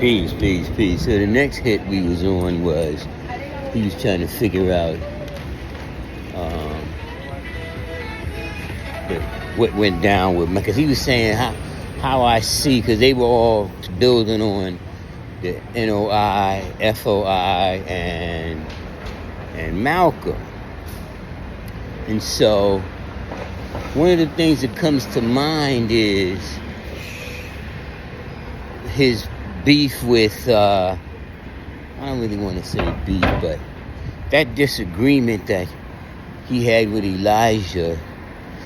Peace, peace, peace. So the next hit we was on was he was trying to figure out what went down with me, because he was saying how I see, because they were all building on the NOI, FOI, and Malcolm. And so one of the things that comes to mind is his beef with, I don't really want to say beef, but that disagreement that he had with Elijah.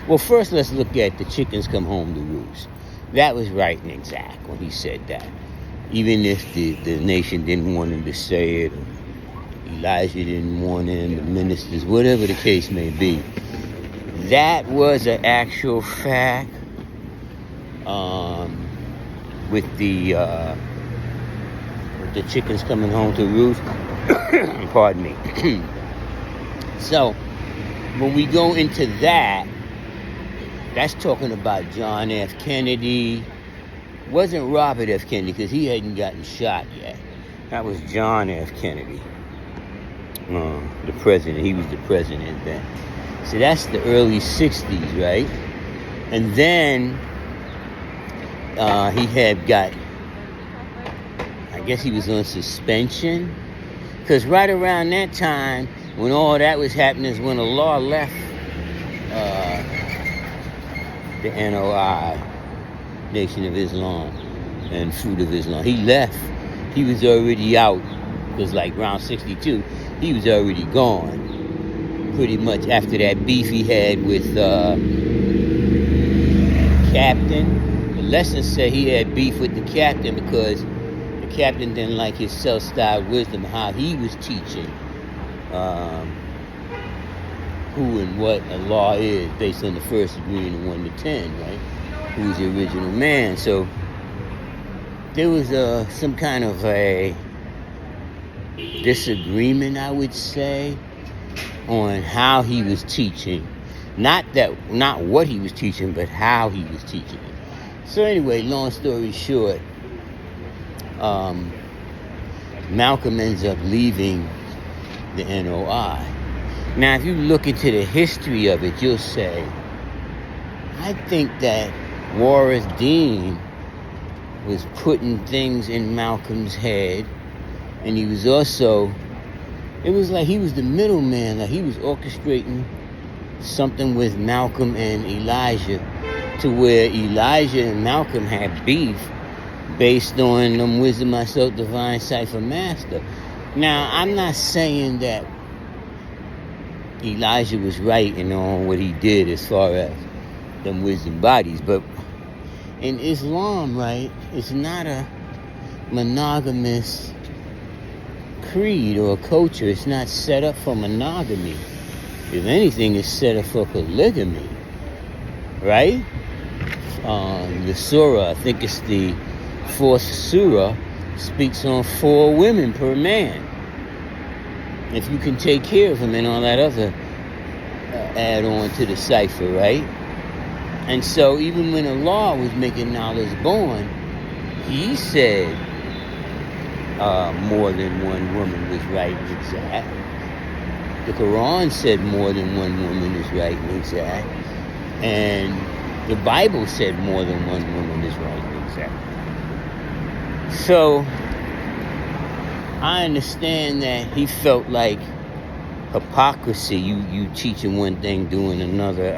Well, first let's look at the chickens come home to roost. That was right and exact when he said that. Even if the nation didn't want him to say it, or Elijah didn't want him, the ministers, whatever the case may be. That was an actual fact with the chickens coming home to roost. Pardon me. So when we go into that, that's talking about John F. Kennedy. Wasn't Robert F. Kennedy, because he hadn't gotten shot yet. That was John F. Kennedy, the president. He was the president then. So that's the early 60s, right? And then he had got, I guess he was on suspension. Because right around that time, when all that was happening, is when the law left the NOI, Nation of Islam, and Fruit of Islam. He left. He was already out. Because like around 62, he was already gone. Pretty much after that beef he had with Captain. The lesson said he had beef with the Captain because the Captain didn't like his self-styled wisdom, how he was teaching who and what a law is based on the first degree and the 1 to 10, right? Who's the original man. So there was some kind of a disagreement, I would say, on how he was teaching. Not what he was teaching, but how he was teaching it. So anyway, long story short, Malcolm ends up leaving the NOI. Now, if you look into the history of it, you'll say, I think that Warren Dean was putting things in Malcolm's head, and he was also, it was like he was the middleman, like he was orchestrating something with Malcolm and Elijah, to where Elijah and Malcolm had beef based on them wisdom, myself, divine, cipher, master. Now, I'm not saying that Elijah was right in all what he did as far as them wisdom bodies, but in Islam, right, it's not a monogamous creed or culture. It's not set up for monogamy. If anything, it's set up for polygamy, right? The surah, I think it's the 4th surah, speaks on 4 women per man. If you can take care of them and all that other add on to the cipher, right? And so even when Allah was making knowledge born, he said more than one woman was right and exact. The Quran said more than one woman is right and exact. And the Bible said more than one woman is right and exact. So I understand that he felt like hypocrisy, you teaching one thing, doing another.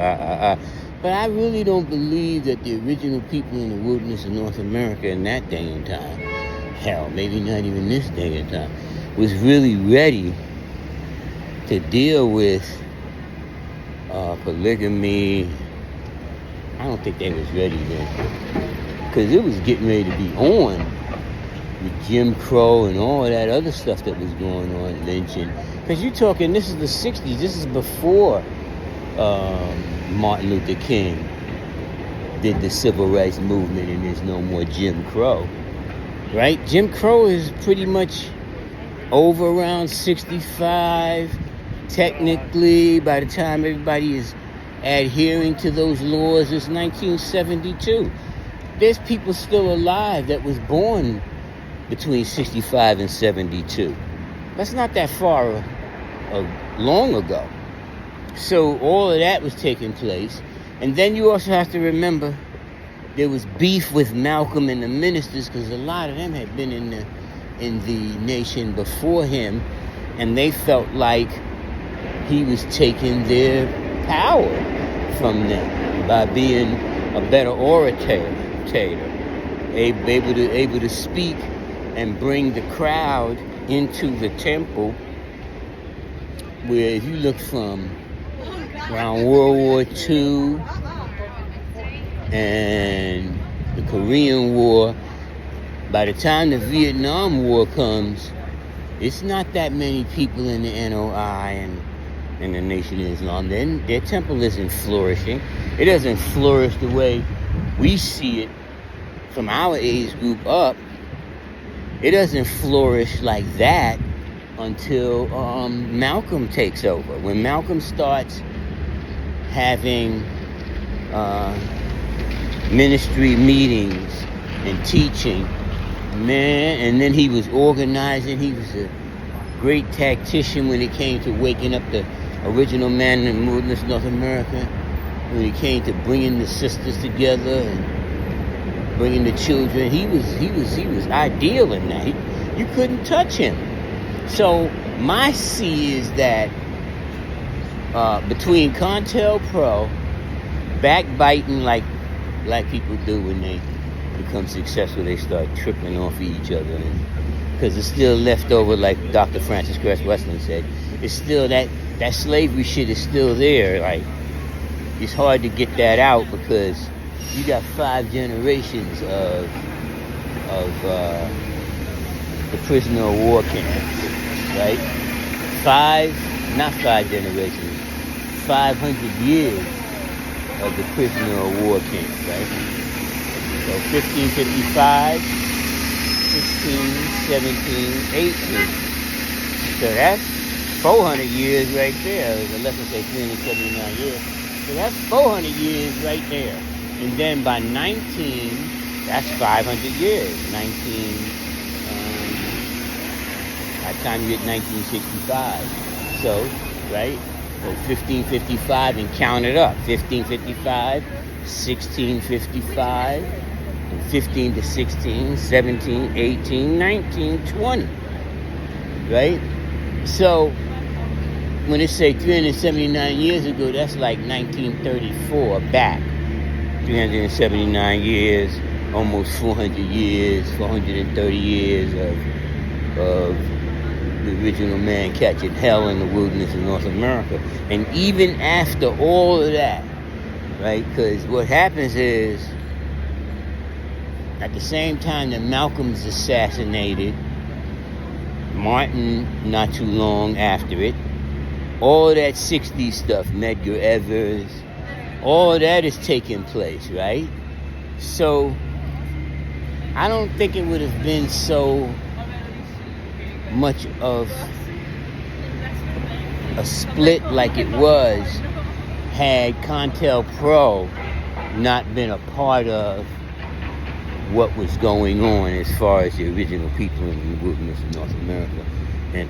But I really don't believe that the original people in the wilderness of North America in that day and time, hell, maybe not even this day and time, was really ready to deal with polygamy. I don't think they was ready then, because it was getting ready to be on with Jim Crow and all that other stuff that was going on, lynching. Because you're talking, this is the 60s, this is before Martin Luther King did the civil rights movement, and there's no more Jim Crow, right? Jim Crow is pretty much over around 65, technically. By the time everybody is adhering to those laws, it's 1972. There's people still alive that was born between 65 and 72. That's not that far long ago. So all of that was taking place. And then you also have to remember there was beef with Malcolm and the ministers, because a lot of them had been in the nation before him, and they felt like he was taking their power from them by being a better orator, able to speak and bring the crowd into the temple. Where if you look from around World War II and the Korean War, by the time the Vietnam War comes, it's not that many people in the NOI and the Nation of Islam. Then their temple isn't flourishing. It doesn't flourish the way we see it from our age group up. It doesn't flourish like that until Malcolm takes over. When Malcolm starts having ministry meetings and teaching, man, and then he was organizing. He was a great tactician when it came to waking up the original man in Wilderness North America, when it came to bringing the sisters together and bringing the children. He was ideal in that. You couldn't touch him. So my see is that between CONTELPRO backbiting like black people do when they become successful, they start tripping off each other, because it's still left over, like Dr. Francis Cress Weston said. It's still that slavery shit is still there. Like, it's hard to get that out because you got 5 generations of the prisoner of war camps, right? 5 generations, 500 years of the prisoner of war camps, right? So 1555, 16, 17, 18. So that's 400 years right there. Unless I say 379 years. So that's 400 years right there. And then by 19, that's 500 years. 19, by the time you get 1965. So, right? So 1555 and count it up. 1555, 1655, and 15 to 16, 17, 18, 19, 20. Right? So, when they say 379 years ago, that's like 1934 back. 379 years, almost 400 years, 430 years of the original man catching hell in the wilderness of North America. And even after all of that, right, because what happens is, at the same time that Malcolm's assassinated, Martin not too long after it, all of that 60s stuff, Medgar Evers, all of that is taking place, right? So I don't think it would have been so much of a split like it was had CONTELPRO not been a part of what was going on as far as the original people in the wilderness of North America and